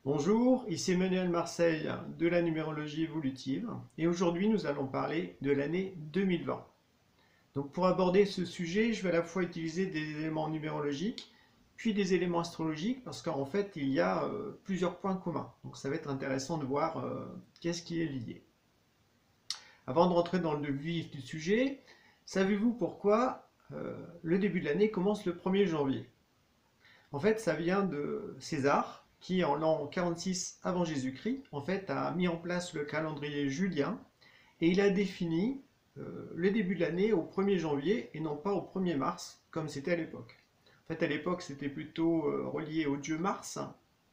Bonjour, ici Emmanuel Marseille de la numérologie évolutive et aujourd'hui nous allons parler de l'année 2020. Donc pour aborder ce sujet, je vais à la fois utiliser des éléments numérologiques puis des éléments astrologiques parce qu'en fait il y a plusieurs points communs. Donc ça va être intéressant de voir qu'est-ce qui est lié. Avant de rentrer dans le vif du sujet, savez-vous pourquoi le début de l'année commence le 1er janvier? En fait, ça vient de César, qui en l'an 46 avant Jésus-Christ, en fait, a mis en place le calendrier julien et il a défini le début de l'année au 1er janvier et non pas au 1er mars, comme c'était à l'époque. En fait, à l'époque, c'était plutôt relié au dieu Mars.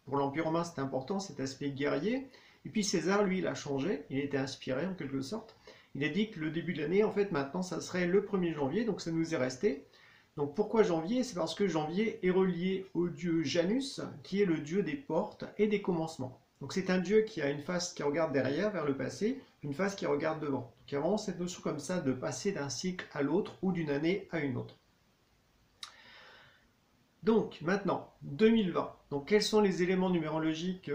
Pour l'Empire romain, c'était important, cet aspect guerrier. Et puis César, lui, il a changé, il était inspiré en quelque sorte. Il a dit que le début de l'année, en fait, maintenant, ça serait le 1er janvier, donc ça nous est resté. Donc pourquoi janvier? C'est parce que janvier est relié au dieu Janus, qui est le dieu des portes et des commencements. Donc c'est un dieu qui a une face qui regarde derrière, vers le passé, une face qui regarde devant. Donc il y a vraiment cette notion comme ça de passer d'un cycle à l'autre ou d'une année à une autre. Donc maintenant, 2020. Donc quels sont les éléments numérologiques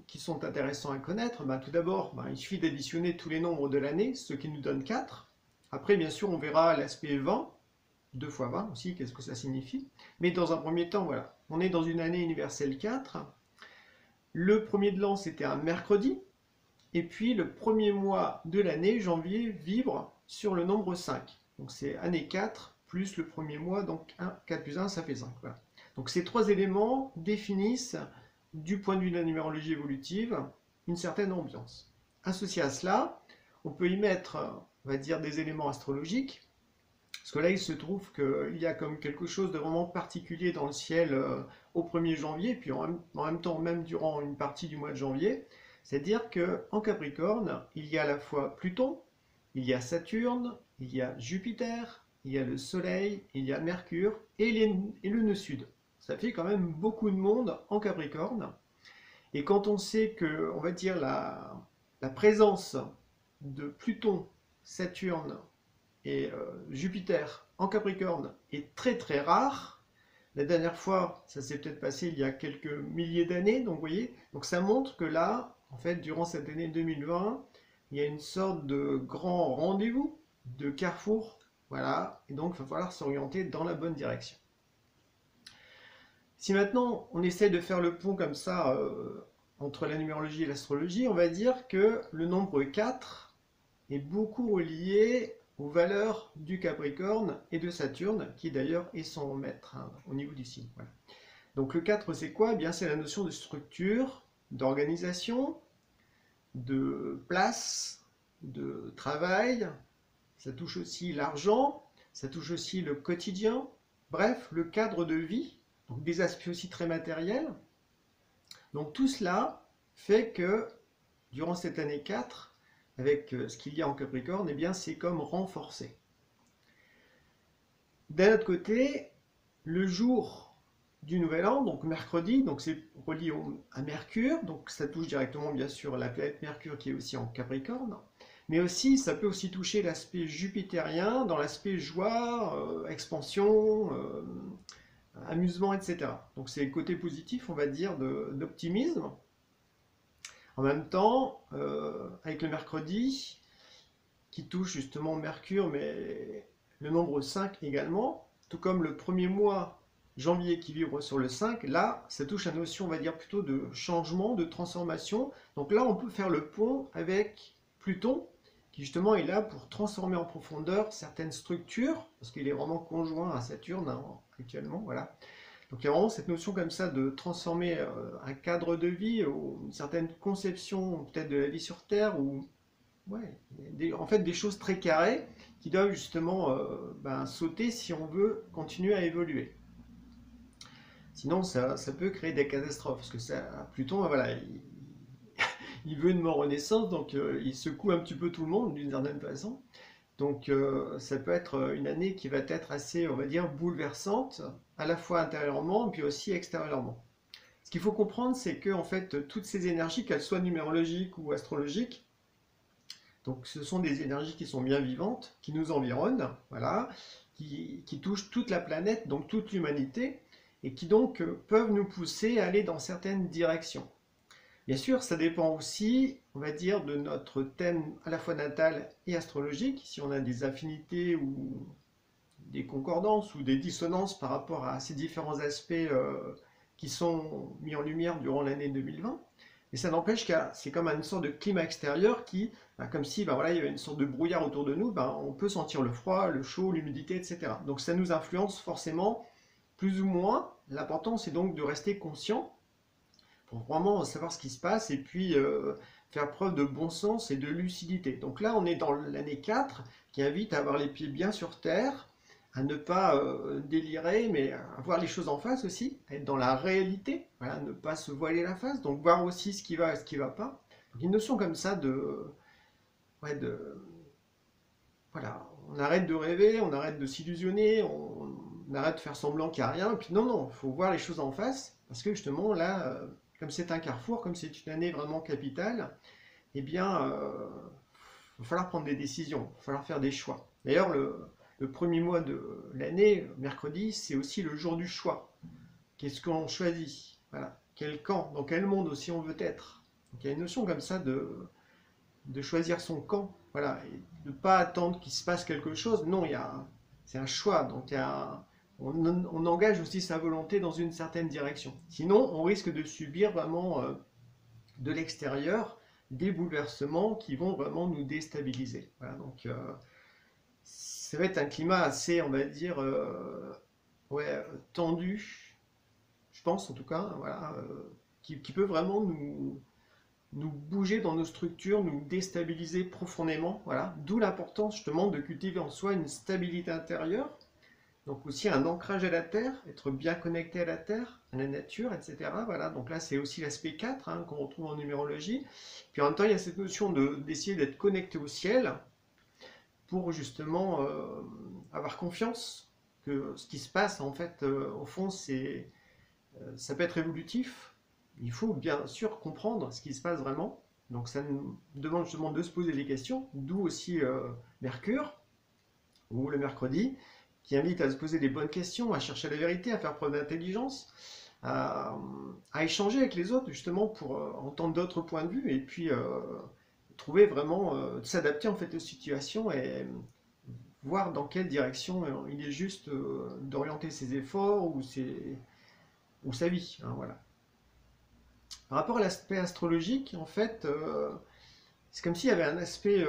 qui sont intéressants à connaître? Tout d'abord, il suffit d'additionner tous les nombres de l'année, ce qui nous donne 4. Après, bien sûr, on verra l'aspect 20. 2 fois 20 aussi, qu'est-ce que ça signifie? Mais dans un premier temps, voilà, on est dans une année universelle 4. Le premier de l'an, c'était un mercredi. Et puis le premier mois de l'année, janvier, vibre sur le nombre 5. Donc c'est année 4 plus le premier mois, donc 1, 4 plus 1, ça fait 5. Voilà. Donc ces trois éléments définissent, du point de vue de la numérologie évolutive, une certaine ambiance. Associé à cela, on peut y mettre, on va dire, des éléments astrologiques. Parce que là, il se trouve qu'il y a comme quelque chose de vraiment particulier dans le ciel au 1er janvier, puis en même temps, même durant une partie du mois de janvier. C'est-à-dire qu'en Capricorne, il y a à la fois Pluton, il y a Saturne, il y a Jupiter, il y a le Soleil, il y a Mercure et le nœud sud. Ça fait quand même beaucoup de monde en Capricorne. Et quand on sait que, on va dire, la présence de Pluton, Saturne, et Jupiter en Capricorne est très très rare. La dernière fois, ça s'est peut-être passé il y a quelques milliers d'années, donc vous voyez, donc ça montre que là, en fait, durant cette année 2020, il y a une sorte de grand rendez-vous, de carrefour, voilà, et donc il va falloir s'orienter dans la bonne direction. Si maintenant on essaie de faire le pont comme ça entre la numérologie et l'astrologie, on va dire que le nombre 4 est beaucoup relié aux valeurs du Capricorne et de Saturne, qui d'ailleurs est son maître au niveau du signe. Voilà. Donc le 4, c'est quoi? Eh bien, c'est la notion de structure, d'organisation, de place, de travail. Ça touche aussi l'argent, ça touche aussi le quotidien. Bref, le cadre de vie, donc des aspects aussi très matériels. Donc tout cela fait que durant cette année 4, avec ce qu'il y a en Capricorne, eh bien c'est comme renforcé. D'un autre côté, le jour du Nouvel An, donc mercredi, donc c'est relié à Mercure, donc ça touche directement bien sûr la planète Mercure qui est aussi en Capricorne, mais aussi ça peut aussi toucher l'aspect jupitérien dans l'aspect joie, expansion, amusement, etc. Donc c'est le côté positif, on va dire, d'optimisme. En même temps, avec le mercredi, qui touche justement Mercure, mais le nombre 5 également, tout comme le premier mois, janvier, qui vibre sur le 5, là, ça touche la notion, on va dire, plutôt de changement, de transformation. Donc là, on peut faire le pont avec Pluton, qui justement est là pour transformer en profondeur certaines structures, parce qu'il est vraiment conjoint à Saturne actuellement, voilà. Donc il y a vraiment cette notion comme ça de transformer un cadre de vie, ou une certaine conception peut-être de la vie sur Terre, ou ouais, en fait des choses très carrées qui doivent justement sauter si on veut continuer à évoluer. Sinon ça peut créer des catastrophes, parce que Pluton, voilà, il veut une mort renaissance, donc il secoue un petit peu tout le monde d'une certaine façon. Donc ça peut être une année qui va être assez, on va dire, bouleversante, à la fois intérieurement, puis aussi extérieurement. Ce qu'il faut comprendre, c'est que en fait, toutes ces énergies, qu'elles soient numérologiques ou astrologiques, donc ce sont des énergies qui sont bien vivantes, qui nous environnent, voilà, qui touchent toute la planète, donc toute l'humanité, et qui donc peuvent nous pousser à aller dans certaines directions. Bien sûr, ça dépend aussi, on va dire, de notre thème à la fois natal et astrologique. Si on a des affinités ou des concordances ou des dissonances par rapport à ces différents aspects qui sont mis en lumière durant l'année 2020. Et ça n'empêche que c'est comme une sorte de climat extérieur qui, comme si voilà, il y avait une sorte de brouillard autour de nous, on peut sentir le froid, le chaud, l'humidité, etc. Donc ça nous influence forcément plus ou moins. L'important, c'est donc de rester conscient pour vraiment savoir ce qui se passe et puis faire preuve de bon sens et de lucidité. Donc là, on est dans l'année 4 qui invite à avoir les pieds bien sur terre, à ne pas délirer, mais à voir les choses en face aussi, à être dans la réalité, voilà, ne pas se voiler la face, donc voir aussi ce qui va et ce qui ne va pas. Donc une notion comme ça ouais, voilà, on arrête de rêver, on arrête de s'illusionner, on arrête de faire semblant qu'il n'y a rien, et puis non, non, il faut voir les choses en face, parce que justement là, comme c'est un carrefour, comme c'est une année vraiment capitale, eh bien, il va falloir prendre des décisions, il va falloir faire des choix. D'ailleurs, le premier mois de l'année, mercredi, c'est aussi le jour du choix. Qu'est-ce qu'on choisit? Voilà. Quel camp? Dans quel monde aussi on veut être? Donc il y a une notion comme ça de choisir son camp. Voilà. Et de ne pas attendre qu'il se passe quelque chose. Non, c'est un choix. Donc on engage aussi sa volonté dans une certaine direction. Sinon, on risque de subir vraiment de l'extérieur des bouleversements qui vont vraiment nous déstabiliser. Voilà, donc ça va être un climat assez, on va dire, ouais, tendu, je pense en tout cas, voilà, qui peut vraiment nous bouger dans nos structures, nous déstabiliser profondément. Voilà. D'où l'importance justement de cultiver en soi une stabilité intérieure, donc aussi un ancrage à la terre, être bien connecté à la terre, à la nature, etc. Voilà, donc là c'est aussi l'aspect 4 qu'on retrouve en numérologie. Puis en même temps il y a cette notion d'essayer d'être connecté au ciel pour justement avoir confiance que ce qui se passe en fait au fond ça peut être évolutif. Il faut bien sûr comprendre ce qui se passe vraiment. Donc ça nous demande justement de se poser des questions, d'où aussi Mercure, ou le mercredi, qui invite à se poser des bonnes questions, à chercher la vérité, à faire preuve d'intelligence, à échanger avec les autres justement pour entendre d'autres points de vue et puis trouver vraiment, s'adapter en fait aux situations et voir dans quelle direction il est juste d'orienter ses efforts ou sa vie. Voilà. Par rapport à l'aspect astrologique, en fait, c'est comme s'il y avait un aspect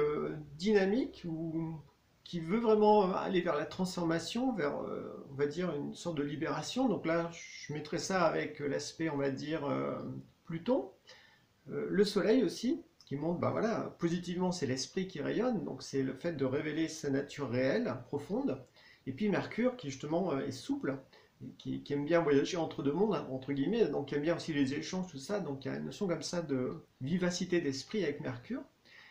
dynamique qui veut vraiment aller vers la transformation, vers, on va dire, une sorte de libération. Donc là, je mettrais ça avec l'aspect, on va dire, Pluton. Le Soleil aussi, qui montre, bah voilà, positivement, c'est l'esprit qui rayonne, donc c'est le fait de révéler sa nature réelle, profonde. Et puis Mercure, qui justement est souple, qui aime bien voyager entre deux mondes, entre guillemets, donc qui aime bien aussi les échanges, tout ça. Donc il y a une notion comme ça de vivacité d'esprit avec Mercure.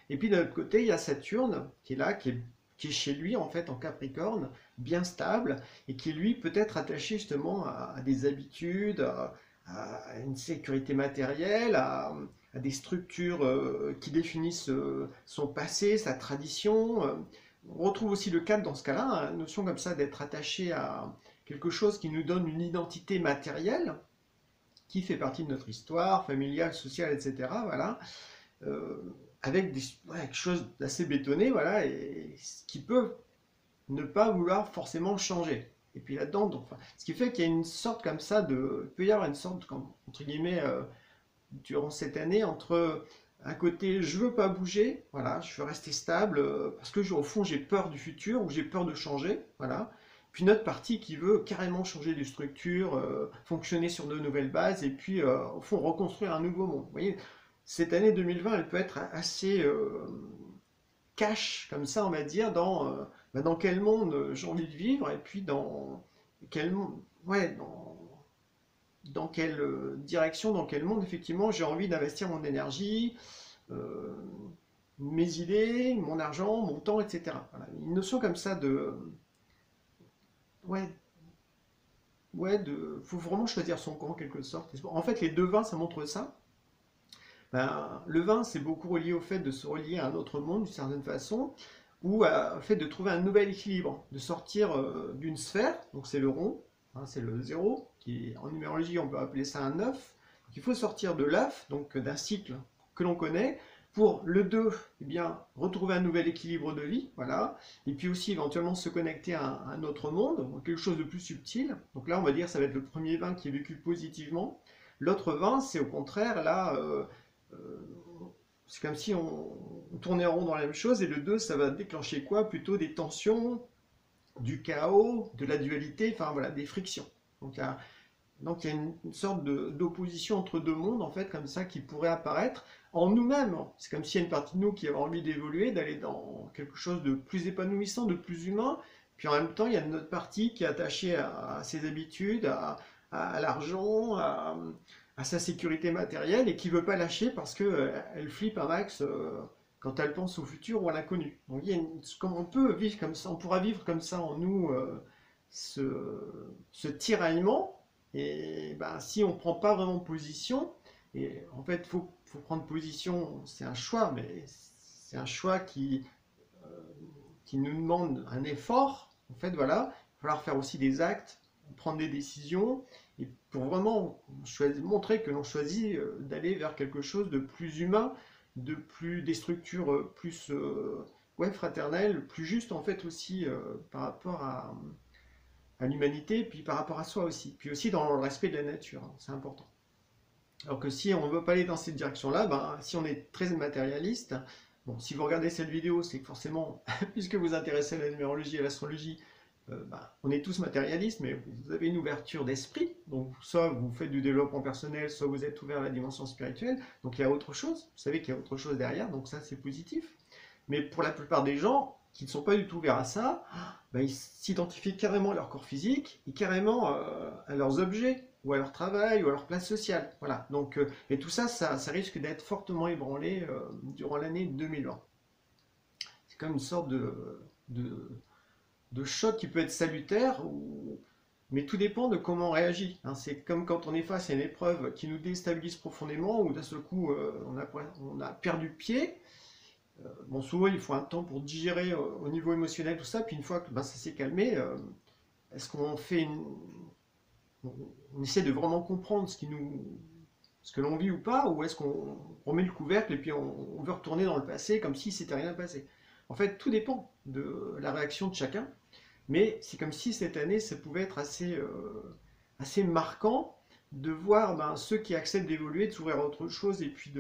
Et puis de l'autre côté, il y a Saturne qui est là, qui est chez lui en fait en Capricorne, bien stable, et qui lui peut être attaché justement à des habitudes, à une sécurité matérielle, à des structures qui définissent son passé, sa tradition. On retrouve aussi le cadre dans ce cas-là, une notion comme ça d'être attaché à quelque chose qui nous donne une identité matérielle, qui fait partie de notre histoire familiale, sociale, etc. Voilà. Euh, avec quelque chose d'assez bétonné, voilà, et qui peut ne pas vouloir forcément changer. Et puis là-dedans, donc, enfin, ce qui fait qu'il y a une sorte comme ça de, il peut y avoir une sorte, entre guillemets, durant cette année, entre un côté je veux pas bouger, voilà, je veux rester stable, parce que au fond j'ai peur du futur ou j'ai peur de changer, voilà. Puis une autre partie qui veut carrément changer de structure, fonctionner sur de nouvelles bases et puis au fond reconstruire un nouveau monde. Vous voyez, cette année 2020, elle peut être assez cash comme ça, on va dire, dans quel monde j'ai envie de vivre et puis dans quel ouais, dans quelle direction, dans quel monde effectivement j'ai envie d'investir mon énergie, euh, mes idées, mon argent, mon temps, etc. Voilà. Une notion comme ça de ouais, faut vraiment choisir son camp en quelque sorte. En fait, les deux vins, ça montre ça. Ben, le vin, c'est beaucoup relié au fait de se relier à un autre monde d'une certaine façon, ou au fait de trouver un nouvel équilibre, de sortir d'une sphère, donc c'est le rond, c'est le zéro, qui en numérologie on peut appeler ça un 9. Il faut sortir de l'œuf, donc d'un cycle que l'on connaît, pour le 2, eh bien, retrouver un nouvel équilibre de vie, voilà, et puis aussi éventuellement se connecter à un autre monde, quelque chose de plus subtil. Donc là, on va dire ça va être le premier 20 qui est vécu positivement. L'autre 20, c'est au contraire, là, c'est comme si on tournait en rond dans la même chose, et le 2, ça va déclencher quoi? Plutôt des tensions, du chaos, de la dualité, enfin voilà, des frictions. Donc il y a une sorte d'opposition entre deux mondes, en fait, comme ça, qui pourrait apparaître en nous-mêmes. C'est comme s'il y a une partie de nous qui avait envie d'évoluer, d'aller dans quelque chose de plus épanouissant, de plus humain. Puis en même temps, il y a une autre partie qui est attachée à ses habitudes, à l'argent, à sa sécurité matérielle, et qui ne veut pas lâcher parce qu'elle flippe un max quand elle pense au futur ou à l'inconnu. Donc comme on peut vivre comme ça, on pourra vivre comme ça en nous ce tiraillement. Et ben, si on ne prend pas vraiment position, et en fait, faut prendre position, c'est un choix, mais c'est un choix euh, qui nous demande un effort. En fait, voilà, il va falloir faire aussi des actes, prendre des décisions, et pour vraiment montrer que l'on choisit d'aller vers quelque chose de plus humain, des structures plus ouais, fraternelles, plus justes en fait aussi par rapport à l'humanité, puis par rapport à soi aussi. Puis aussi dans le respect de la nature, hein, c'est important. Alors que si on ne veut pas aller dans cette direction-là, ben, si on est très matérialiste, bon, si vous regardez cette vidéo, c'est que forcément, puisque vous vous intéressez à la numérologie et à l'astrologie, ben, on est tous matérialistes, mais vous avez une ouverture d'esprit, donc soit vous faites du développement personnel, soit vous êtes ouvert à la dimension spirituelle, donc il y a autre chose, vous savez qu'il y a autre chose derrière, donc ça c'est positif. Mais pour la plupart des gens qui ne sont pas du tout ouverts à ça, ben, ils s'identifient carrément à leur corps physique et carrément à leurs objets, ou à leur travail, ou à leur place sociale. Voilà. Donc, et tout ça, ça risque d'être fortement ébranlé durant l'année 2020. C'est comme une sorte de, de choc qui peut être salutaire, mais tout dépend de comment on réagit. Hein. C'est comme quand on est face à une épreuve qui nous déstabilise profondément, ou d'un seul coup on a perdu pied. Bon, souvent il faut un temps pour digérer au niveau émotionnel tout ça, puis une fois que ben, ça s'est calmé, est-ce qu'on fait on essaie de vraiment comprendre ce que l'on vit ou pas, ou est-ce qu'on remet le couvercle et puis on veut retourner dans le passé comme si c'était rien passé? En fait, tout dépend de la réaction de chacun, mais c'est comme si cette année, ça pouvait être assez marquant de voir ben, ceux qui acceptent d'évoluer, de s'ouvrir à autre chose et puis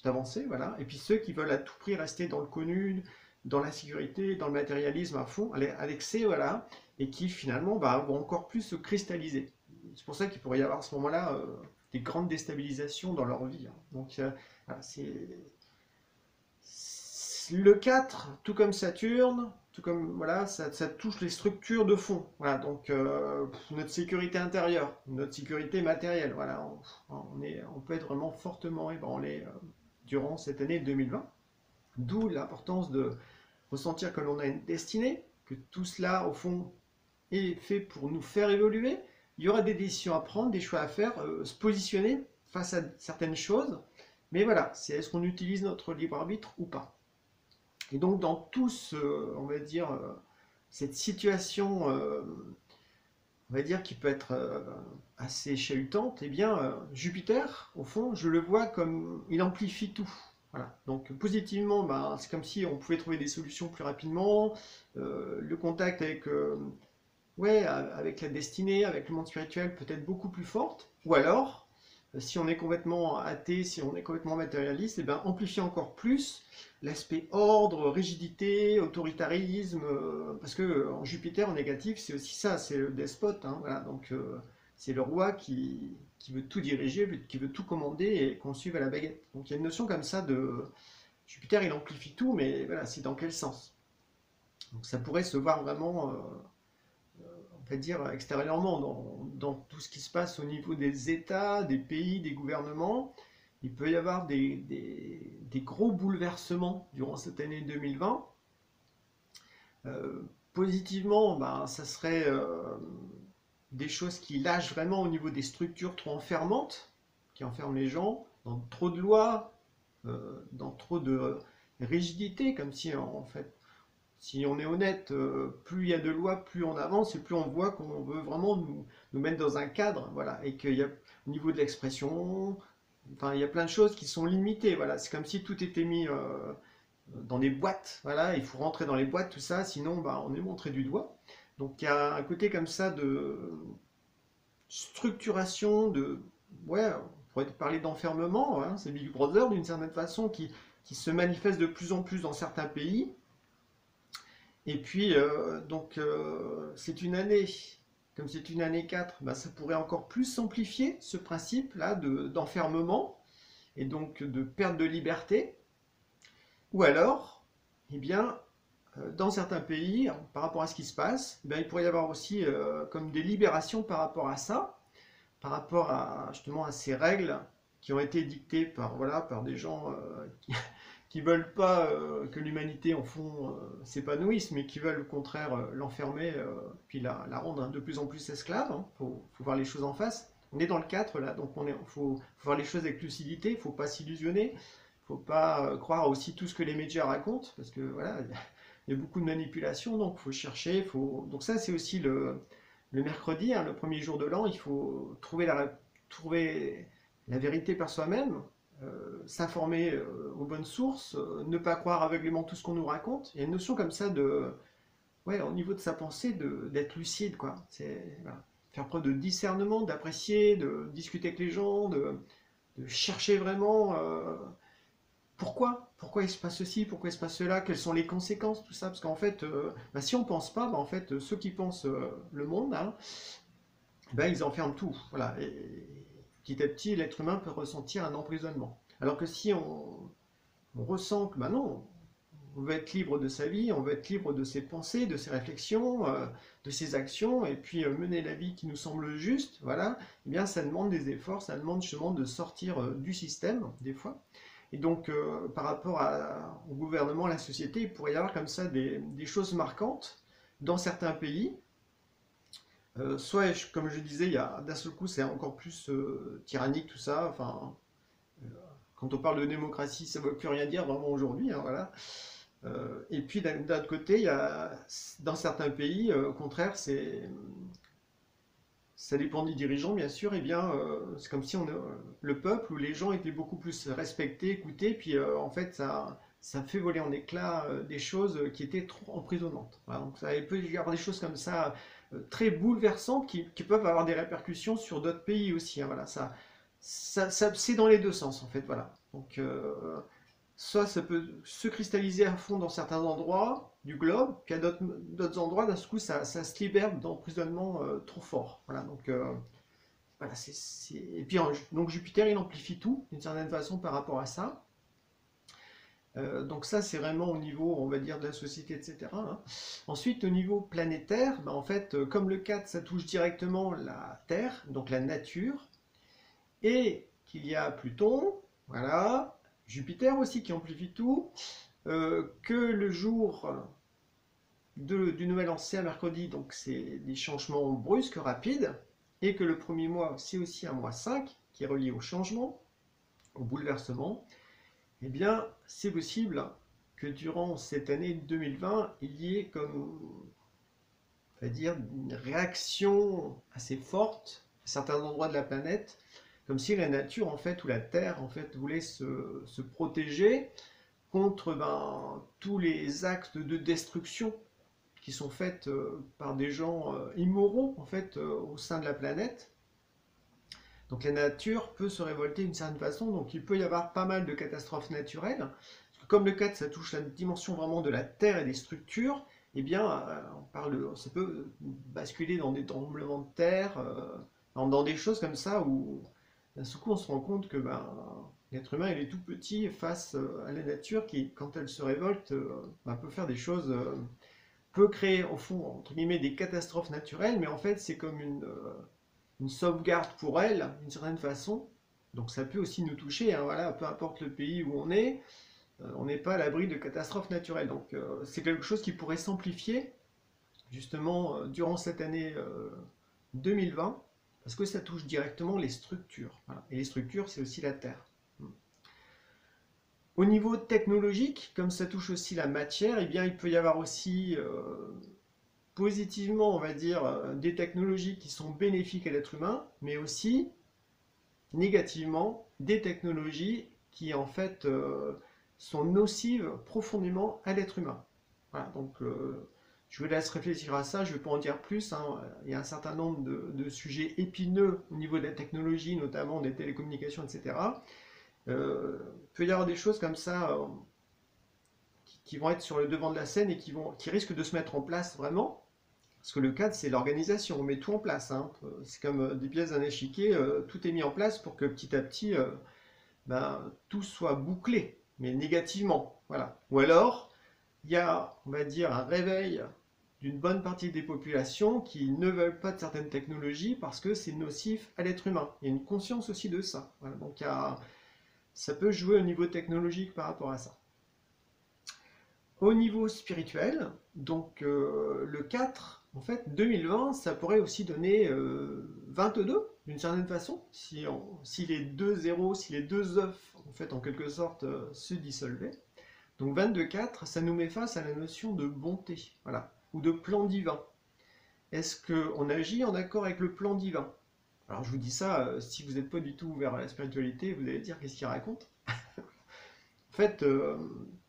d'avancer, voilà. Et puis ceux qui veulent à tout prix rester dans le connu, dans la sécurité, dans le matérialisme à fond, à l'excès, voilà, et qui finalement ben, vont encore plus se cristalliser. C'est pour ça qu'il pourrait y avoir à ce moment-là des grandes déstabilisations dans leur vie. Hein. Donc voilà, le 4, tout comme Saturne, tout comme voilà, ça touche les structures de fond. Voilà, donc notre sécurité intérieure, notre sécurité matérielle. Voilà, on peut être vraiment fortement ébranlé durant cette année 2020. D'où l'importance de ressentir que l'on a une destinée, que tout cela au fond est fait pour nous faire évoluer. Il y aura des décisions à prendre, des choix à faire, se positionner face à certaines choses. Mais voilà, c'est est-ce qu'on utilise notre libre arbitre ou pas. Et donc dans tout on va dire, cette situation, on va dire qui peut être assez chahutante, eh bien Jupiter, au fond, je le vois comme il amplifie tout. Voilà. Donc positivement, ben, c'est comme si on pouvait trouver des solutions plus rapidement, le contact avec, ouais, avec la destinée, avec le monde spirituel peut-être beaucoup plus forte, ou alors, si on est complètement athée, si on est complètement matérialiste, eh ben, amplifier encore plus l'aspect ordre, rigidité, autoritarisme, parce que en Jupiter en négatif, c'est aussi ça, c'est le despote, hein, voilà, donc c'est le roi qui veut tout diriger, qui veut tout commander et qu'on suive à la baguette. Donc il y a une notion comme ça de Jupiter, il amplifie tout, mais voilà, c'est dans quel sens? Donc ça pourrait se voir vraiment on va dire extérieurement, dans tout ce qui se passe au niveau des États, des pays, des gouvernements. Il peut y avoir des gros bouleversements durant cette année 2020. Positivement, ben, ça serait des choses qui lâchent vraiment au niveau des structures trop enfermantes, qui enferment les gens dans trop de lois, dans trop de rigidité, comme si en fait si on est honnête, plus il y a de lois, plus on avance et plus on voit qu'on veut vraiment nous mettre dans un cadre, voilà, et qu'il y a au niveau de l'expression, enfin, il y a plein de choses qui sont limitées, voilà. C'est comme si tout était mis dans des boîtes, voilà, il faut rentrer dans les boîtes, tout ça, sinon bah, on est montré du doigt. Donc il y a un côté comme ça de structuration, ouais, on pourrait parler d'enfermement, hein, c'est Big Brother d'une certaine façon qui se manifeste de plus en plus dans certains pays. Et puis, c'est une année, comme c'est une année 4, bah, ça pourrait encore plus s'amplifier ce principe-là d'enfermement et donc de perte de liberté. Ou alors, eh bien, dans certains pays, par rapport à ce qui se passe, eh bien, il pourrait y avoir aussi comme des libérations par rapport à ça, par rapport à justement à ces règles qui ont été dictées par, voilà, par des gens qui veulent pas que l'humanité en fond s'épanouisse, mais qui veulent au contraire l'enfermer, puis la rendre de plus en plus esclave. Hein. Faut voir les choses en face. On est dans le 4 là, donc faut voir les choses avec lucidité, il ne faut pas s'illusionner, il ne faut pas croire aussi tout ce que les médias racontent, parce que voilà, il y a beaucoup de manipulation, donc il faut chercher, donc ça c'est aussi le mercredi, hein, le premier jour de l'an, il faut trouver la vérité par soi-même, s'informer aux bonnes sources, ne pas croire aveuglément tout ce qu'on nous raconte. Il y a une notion comme ça ouais, au niveau de sa pensée, d'être lucide, quoi. C'est voilà, faire preuve de discernement, d'apprécier, de discuter avec les gens, de chercher vraiment pourquoi il se passe ceci, pourquoi il se passe cela, quelles sont les conséquences, tout ça. Parce qu'en fait, bah, si on pense pas, bah, en fait, ceux qui pensent le monde, hein, ben, ils enferment tout. Voilà. Et petit à petit, l'être humain peut ressentir un emprisonnement. Alors que si on ressent que, ben non, on veut être libre de sa vie, on veut être libre de ses pensées, de ses réflexions, de ses actions, et puis mener la vie qui nous semble juste, voilà, eh bien ça demande des efforts, ça demande justement de sortir du système, des fois. Et donc, par rapport au gouvernement, à la société, il pourrait y avoir comme ça des choses marquantes dans certains pays. Soit, comme je disais, d'un seul coup, c'est encore plus tyrannique tout ça. Enfin, euh, quand on parle de démocratie, ça ne veut plus rien dire vraiment aujourd'hui. Hein, voilà. Et puis d'un autre côté, il y a, dans certains pays, au contraire, ça dépend des dirigeants, bien sûr. Et bien, c'est comme si le peuple ou les gens étaient beaucoup plus respectés, écoutés. Puis en fait, ça fait voler en éclats des choses qui étaient trop emprisonnantes. Voilà, donc il peut y avoir des choses comme ça très bouleversantes qui peuvent avoir des répercussions sur d'autres pays aussi. Hein, voilà, c'est dans les deux sens en fait. Voilà. Donc soit ça peut se cristalliser à fond dans certains endroits du globe, puis à d'autres endroits, d'un coup, ça se libère d'emprisonnement trop fort. Voilà, donc voilà, et puis donc Jupiter, il amplifie tout d'une certaine façon par rapport à ça. Donc ça, c'est vraiment au niveau, on va dire, de la société, etc. Hein. Ensuite, au niveau planétaire, ben, en fait, comme le 4, ça touche directement la Terre, donc la nature, et qu'il y a Pluton, voilà, Jupiter aussi qui amplifie tout, que le jour du nouvel an, c'est à mercredi, donc c'est des changements brusques, rapides, et que le premier mois, c'est aussi un mois 5, qui est relié au changement, au bouleversement, eh bien, c'est possible que durant cette année 2020, il y ait comme, on va dire, une réaction assez forte à certains endroits de la planète, comme si la nature, en fait, ou la Terre, en fait, voulait se protéger contre tous les actes de destruction qui sont faits par des gens immoraux, en fait, au sein de la planète. Donc la nature peut se révolter d'une certaine façon, donc il peut y avoir pas mal de catastrophes naturelles. Parce que comme le 4, ça touche la dimension vraiment de la terre et des structures, eh bien, ça peut basculer dans des tremblements de terre, dans des choses comme ça où d'un seul coup on se rend compte que l'être humain il est tout petit face à la nature qui, quand elle se révolte, peut faire des choses, peut créer au fond, entre guillemets, des catastrophes naturelles, mais en fait c'est comme une sauvegarde pour elle, d'une certaine façon. Donc ça peut aussi nous toucher, hein, voilà, peu importe le pays où on n'est pas à l'abri de catastrophes naturelles. Donc c'est quelque chose qui pourrait s'amplifier justement durant cette année 2020, parce que ça touche directement les structures. Voilà. Et les structures, c'est aussi la Terre. Au niveau technologique, comme ça touche aussi la matière, eh bien, il peut y avoir aussi positivement, on va dire, des technologies qui sont bénéfiques à l'être humain, mais aussi négativement des technologies qui en fait sont nocives profondément à l'être humain. Voilà, donc je vous laisse réfléchir à ça, je ne vais pas en dire plus, hein. Il y a un certain nombre de sujets épineux au niveau de la technologie, notamment des télécommunications, etc. Il peut y avoir des choses comme ça qui vont être sur le devant de la scène et qui risquent de se mettre en place vraiment. Parce que le cadre, c'est l'organisation, on met tout en place, hein. C'est comme des pièces d'un échiquier, tout est mis en place pour que petit à petit, tout soit bouclé, mais négativement. Voilà. Ou alors, il y a, on va dire, un réveil d'une bonne partie des populations qui ne veulent pas de certaines technologies parce que c'est nocif à l'être humain. Il y a une conscience aussi de ça. Voilà. Donc, ça peut jouer au niveau technologique par rapport à ça. Au niveau spirituel, donc le 4, en fait, 2020, ça pourrait aussi donner 22, d'une certaine façon, si les deux zéros, si les deux œufs, en fait, en quelque sorte, se dissolvaient. Donc 22-4, ça nous met face à la notion de bonté, voilà, ou de plan divin. Est-ce qu'on agit en accord avec le plan divin? Alors je vous dis ça, si vous n'êtes pas du tout ouvert à la spiritualité, vous allez dire qu'est-ce qu'il raconte? En fait,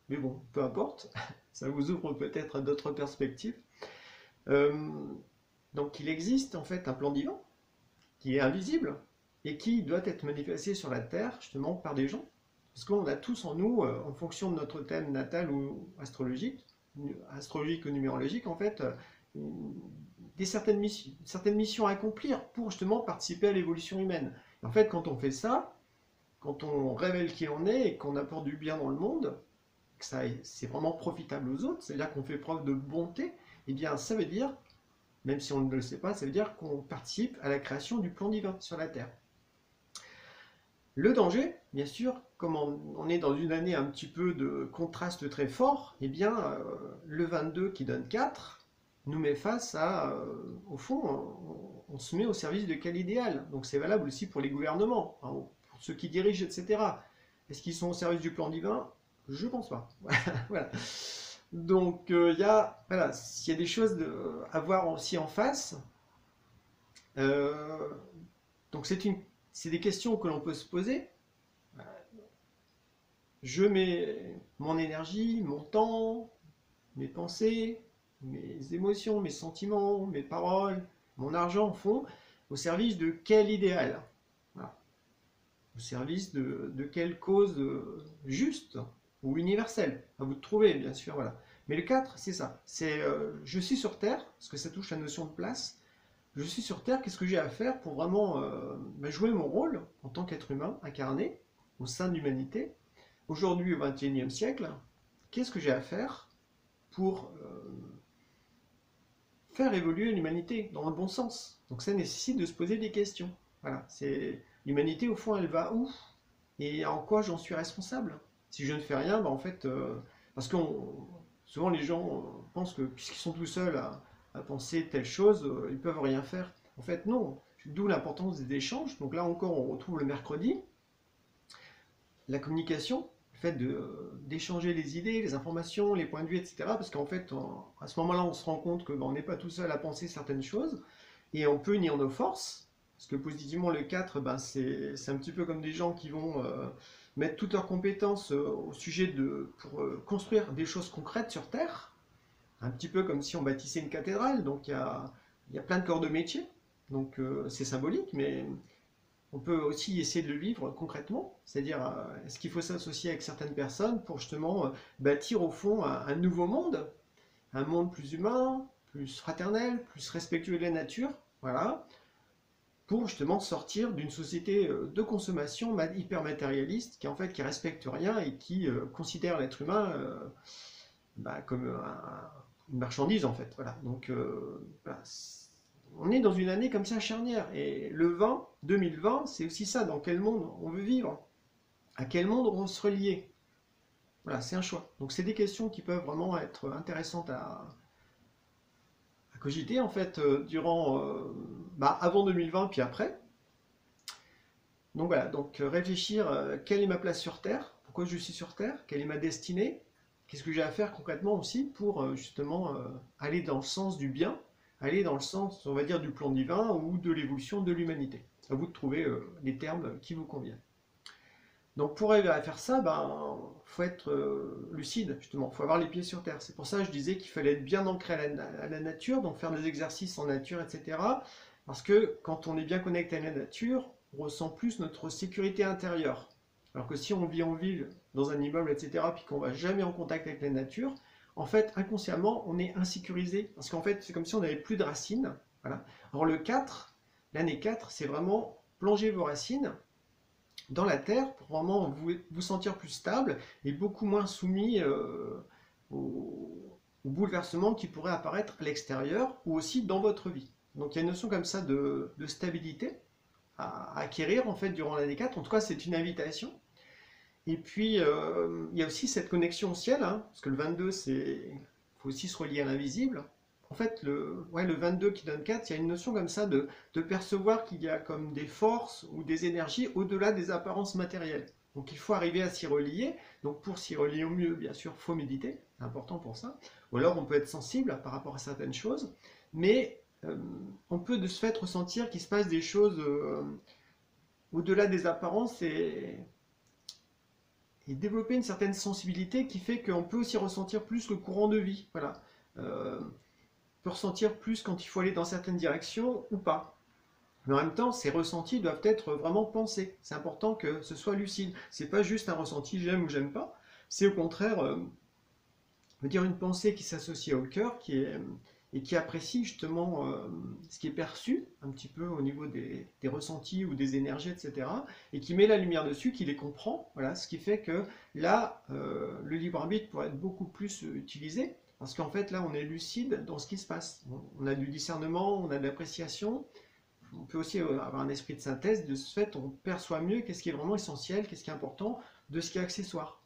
mais bon, peu importe, ça vous ouvre peut-être à d'autres perspectives. Euh, donc il existe en fait un plan divin qui est invisible et qui doit être manifesté sur la Terre justement par des gens. Parce qu'on a tous en nous, en fonction de notre thème natal ou astrologique ou numérologique, en fait, certaines missions à accomplir pour justement participer à l'évolution humaine. Et en fait, quand on fait ça, quand on révèle qui on est et qu'on apporte du bien dans le monde, que c'est vraiment profitable aux autres, c'est-à-dire qu'on fait preuve de bonté, eh bien ça veut dire, même si on ne le sait pas, ça veut dire qu'on participe à la création du plan divin sur la Terre. Le danger, bien sûr, comme on est dans une année un petit peu de contraste très fort, eh bien le 22 qui donne 4 nous met face à, au fond, on se met au service de quel idéal? Donc c'est valable aussi pour les gouvernements, hein, pour ceux qui dirigent, etc. Est-ce qu'ils sont au service du plan divin? Je pense pas. Voilà. Donc il y a, voilà, s'il y a des choses à voir aussi en face. Euh, donc c'est des questions que l'on peut se poser. Je mets mon énergie, mon temps, mes pensées, mes émotions, mes sentiments, mes paroles, mon argent, au fond, au service de quel idéal? Voilà. Au service de quelle cause juste ou universelle? À vous de trouver, bien sûr. Voilà. Mais le 4, c'est ça. C'est je suis sur Terre, parce que ça touche la notion de place. Je suis sur Terre, qu'est-ce que j'ai à faire pour vraiment jouer mon rôle en tant qu'être humain incarné au sein de l'humanité? Aujourd'hui, au XXIe siècle, qu'est-ce que j'ai à faire pour faire évoluer l'humanité dans le bon sens? Donc ça nécessite de se poser des questions. Voilà, c'est l'humanité au fond, elle va où et en quoi j'en suis responsable? Si je ne fais rien, en fait, parce que souvent les gens pensent que puisqu'ils sont tout seuls à penser telle chose, ils peuvent rien faire. En fait, non. D'où l'importance des échanges. Donc là encore, on retrouve le mercredi la communication, le fait d'échanger les idées, les informations, les points de vue, etc. Parce qu'en fait, à ce moment-là, on se rend compte qu'on n'est pas tout seul à penser certaines choses et on peut unir nos forces. Parce que positivement, le 4, c'est un petit peu comme des gens qui vont mettre toutes leurs compétences au sujet pour construire des choses concrètes sur Terre. Un petit peu comme si on bâtissait une cathédrale. Donc il y a plein de corps de métier. Donc c'est symbolique, mais on peut aussi essayer de le vivre concrètement, c'est-à-dire est-ce qu'il faut s'associer avec certaines personnes pour justement bâtir au fond un nouveau monde, un monde plus humain, plus fraternel, plus respectueux de la nature, voilà, pour justement sortir d'une société de consommation hyper matérialiste qui en fait qui respecte rien et qui considère l'être humain comme une marchandise en fait, voilà. Donc voilà, on est dans une année comme ça charnière. Et le 2020, c'est aussi ça, dans quel monde on veut vivre, à quel monde on se relier. Voilà, c'est un choix. Donc c'est des questions qui peuvent vraiment être intéressantes à cogiter en fait avant 2020 puis après. Donc voilà, donc réfléchir quelle est ma place sur Terre, pourquoi je suis sur Terre, quelle est ma destinée, qu'est-ce que j'ai à faire concrètement aussi pour justement aller dans le sens du bien, aller dans le sens, on va dire, du plan divin ou de l'évolution de l'humanité. À vous de trouver les termes qui vous conviennent. Donc pour arriver à faire ça, ben, faut être lucide, justement, il faut avoir les pieds sur terre. C'est pour ça que je disais qu'il fallait être bien ancré à la nature, donc faire des exercices en nature, etc. Parce que quand on est bien connecté à la nature, on ressent plus notre sécurité intérieure. Alors que si on vit en ville, dans un immeuble, etc., puis qu'on ne va jamais en contact avec la nature, en fait, inconsciemment, on est insécurisé. Parce qu'en fait, c'est comme si on n'avait plus de racines. Voilà. Alors le 4, l'année 4, c'est vraiment plonger vos racines dans la terre pour vraiment vous sentir plus stable et beaucoup moins soumis aux bouleversements qui pourraient apparaître à l'extérieur ou aussi dans votre vie. Donc il y a une notion comme ça de stabilité à acquérir en fait durant l'année 4. En tout cas, c'est une invitation. Et puis, il y a aussi cette connexion au ciel, hein, parce que le 22, il faut aussi se relier à l'invisible. En fait, le 22 qui donne 4, il y a une notion comme ça de percevoir qu'il y a comme des forces ou des énergies au-delà des apparences matérielles. Donc il faut arriver à s'y relier. Donc pour s'y relier au mieux, bien sûr, il faut méditer, c'est important pour ça. Ou alors on peut être sensible par rapport à certaines choses, mais on peut de ce fait ressentir qu'il se passe des choses au-delà des apparences et développer une certaine sensibilité qui fait qu'on peut aussi ressentir plus le courant de vie. Voilà. Peut ressentir plus quand il faut aller dans certaines directions ou pas. Mais en même temps, ces ressentis doivent être vraiment pensés. C'est important que ce soit lucide. C'est pas juste un ressenti j'aime ou j'aime pas. C'est au contraire, dire une pensée qui s'associe au cœur, et qui apprécie justement ce qui est perçu un petit peu au niveau des ressentis ou des énergies, etc. Et qui met la lumière dessus, qui les comprend. Voilà, ce qui fait que là, le libre arbitre pourrait être beaucoup plus utilisé. Parce qu'en fait, là, on est lucide dans ce qui se passe. On a du discernement, on a de l'appréciation. On peut aussi avoir un esprit de synthèse. De ce fait, on perçoit mieux qu'est-ce qui est vraiment essentiel, qu'est-ce qui est important, de ce qui est accessoire,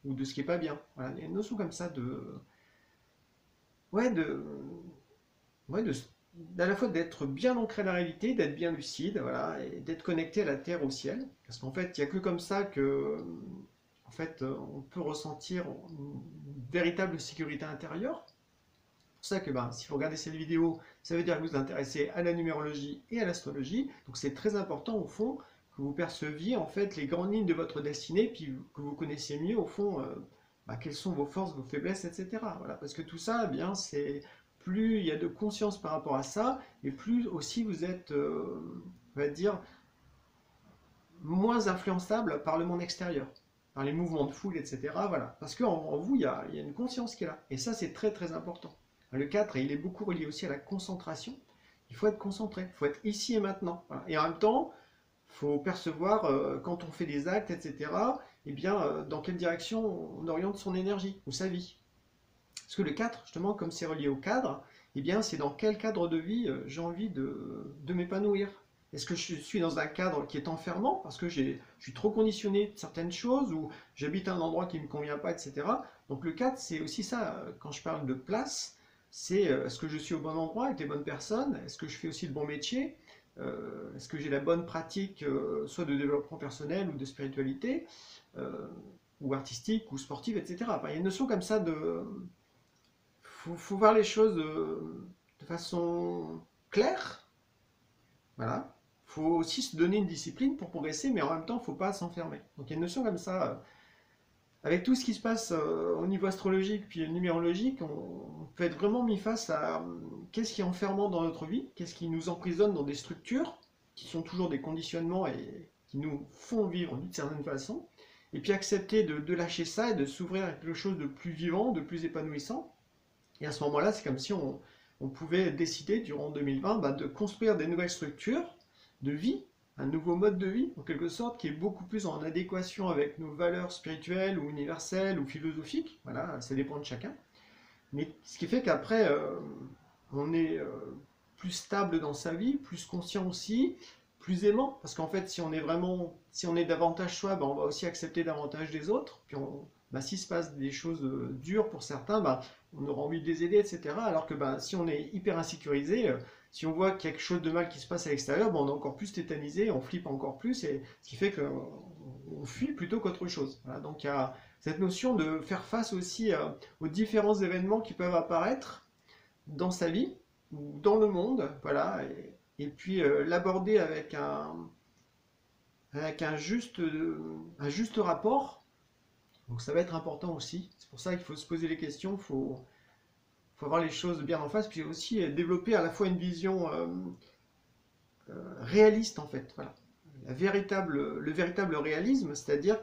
ou de ce qui n'est pas bien. Voilà, il y a une notion comme ça ouais, à la fois d'être bien ancré à la réalité, d'être bien lucide, voilà, et d'être connecté à la terre, au ciel. Parce qu'en fait, il n'y a que comme ça que en fait, on peut ressentir une véritable sécurité intérieure. C'est pour ça que si vous regardez cette vidéo, ça veut dire que vous vous intéressez à la numérologie et à l'astrologie. Donc c'est très important au fond que vous perceviez en fait les grandes lignes de votre destinée, puis que vous connaissiez mieux au fond quelles sont vos forces, vos faiblesses, etc. Voilà, parce que tout ça, c'est plus il y a de conscience par rapport à ça, et plus aussi vous êtes, on va dire, moins influençable par le monde extérieur, par les mouvements de foule, etc. Voilà. Parce qu'en vous, il y a une conscience qui est là. Et ça, c'est très très important. Le 4, il est beaucoup relié aussi à la concentration. Il faut être concentré, il faut être ici et maintenant. Voilà. Et en même temps, il faut percevoir quand on fait des actes, etc., dans quelle direction on oriente son énergie ou sa vie. Parce que le 4, justement, comme c'est relié au cadre, c'est dans quel cadre de vie j'ai envie de m'épanouir. Est-ce que je suis dans un cadre qui est enfermant parce que je suis trop conditionné de certaines choses ou j'habite un endroit qui ne me convient pas, etc. Donc le 4, c'est aussi ça, quand je parle de place, c'est est-ce que je suis au bon endroit avec les bonnes personnes? Est-ce que je fais aussi le bon métier? Est-ce que j'ai la bonne pratique, soit de développement personnel ou de spiritualité, ou artistique ou sportive, etc. Enfin, il y a une notion comme ça de... faut voir les choses de façon claire. Voilà. Il faut aussi se donner une discipline pour progresser, mais en même temps, il ne faut pas s'enfermer. Donc il y a une notion comme ça. Avec tout ce qui se passe au niveau astrologique puis numérologique, on peut être vraiment mis face à qu'est-ce qui est enfermant dans notre vie, qu'est-ce qui nous emprisonne dans des structures qui sont toujours des conditionnements et qui nous font vivre d'une certaine façon, et puis accepter de lâcher ça et de s'ouvrir à quelque chose de plus vivant, de plus épanouissant. Et à ce moment-là, c'est comme si on pouvait décider durant 2020 de construire des nouvelles structures de vie, un nouveau mode de vie en quelque sorte qui est beaucoup plus en adéquation avec nos valeurs spirituelles ou universelles ou philosophiques. Voilà, ça dépend de chacun. Mais ce qui fait qu'après, on est plus stable dans sa vie, plus conscient aussi, plus aimant, parce qu'en fait, si on est davantage soi, on va aussi accepter davantage des autres. Puis s'il se passe des choses dures pour certains, on aura envie de les aider, etc. Alors que si on est hyper insécurisé, si on voit quelque chose de mal qui se passe à l'extérieur, on est encore plus tétanisé, on flippe encore plus, et ce qui fait qu'on on fuit plutôt qu'autre chose. Voilà, donc il y a cette notion de faire face aussi aux différents événements qui peuvent apparaître dans sa vie ou dans le monde, voilà, et puis l'aborder avec un juste rapport. Donc ça va être important aussi. C'est pour ça qu'il faut se poser les questions, faut avoir les choses bien en face, puis aussi développer à la fois une vision réaliste en fait. Voilà. Le véritable réalisme, c'est-à-dire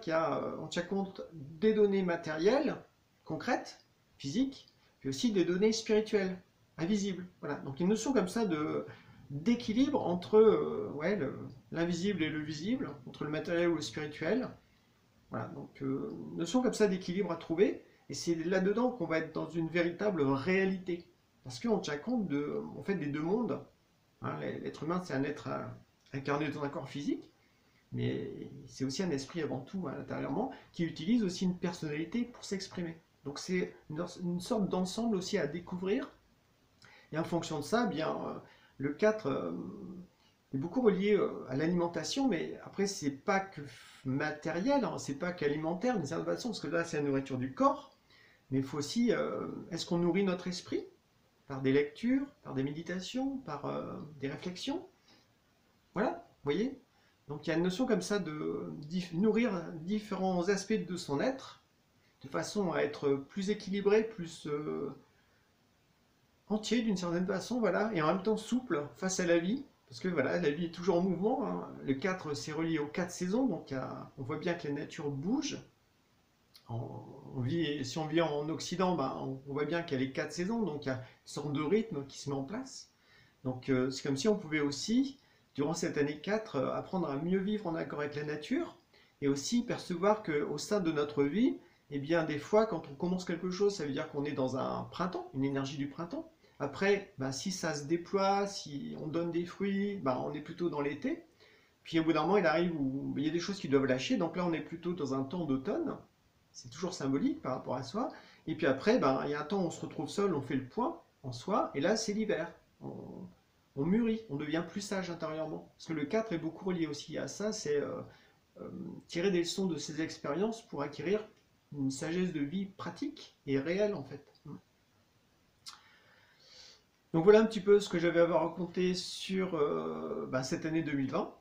on tient compte des données matérielles, concrètes, physiques, puis aussi des données spirituelles, invisibles. Voilà. Donc une notion comme ça d'équilibre entre ouais, l'invisible et le visible, entre le matériel ou le spirituel. Voilà, donc une notion comme ça d'équilibre à trouver, et c'est là-dedans qu'on va être dans une véritable réalité. Parce qu'on tient compte en fait, des deux mondes. Hein, l'être humain, c'est un être incarné dans un corps physique, mais c'est aussi un esprit avant tout, hein, intérieurement, qui utilise aussi une personnalité pour s'exprimer. Donc c'est une sorte d'ensemble aussi à découvrir. Et en fonction de ça, bien, le 4 est beaucoup relié à l'alimentation, mais après, c'est pas que matériel, hein, c'est pas qu'alimentaire d'une certaine façon, parce que là, c'est la nourriture du corps, mais il faut aussi, est-ce qu'on nourrit notre esprit par des lectures, par des méditations, par des réflexions? Voilà, vous voyez? Donc il y a une notion comme ça de nourrir différents aspects de son être, de façon à être plus équilibré, plus entier d'une certaine façon, voilà, et en même temps souple face à la vie, parce que voilà, la vie est toujours en mouvement, hein. Le 4, c'est relié aux 4 saisons, donc on voit bien que la nature bouge. Si on vit en Occident, ben, on voit bien qu'il y a les 4 saisons, donc il y a une sorte de rythme qui se met en place. Donc c'est comme si on pouvait aussi, durant cette année 4, apprendre à mieux vivre en accord avec la nature, et aussi percevoir qu'au sein de notre vie, eh bien des fois quand on commence quelque chose, ça veut dire qu'on est dans un printemps, une énergie du printemps. Après, ben, si ça se déploie, si on donne des fruits, ben, on est plutôt dans l'été. Puis au bout d'un moment, il arrive où il y a des choses qui doivent lâcher, donc là on est plutôt dans un temps d'automne. C'est toujours symbolique par rapport à soi. Et puis après, ben, il y a un temps où on se retrouve seul, on fait le point en soi, et là c'est l'hiver. On mûrit, on devient plus sage intérieurement. Parce que le 4 est beaucoup relié aussi à ça, c'est tirer des leçons de ses expériences pour acquérir une sagesse de vie pratique et réelle en fait. Donc voilà un petit peu ce que j'avais à vous raconter sur cette année 2020.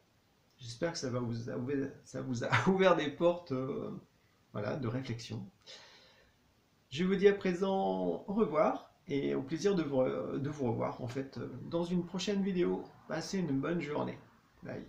J'espère que ça vous a ouvert des portes voilà, de réflexion. Je vous dis à présent au revoir et au plaisir de vous revoir en fait dans une prochaine vidéo. Passez une bonne journée. Bye.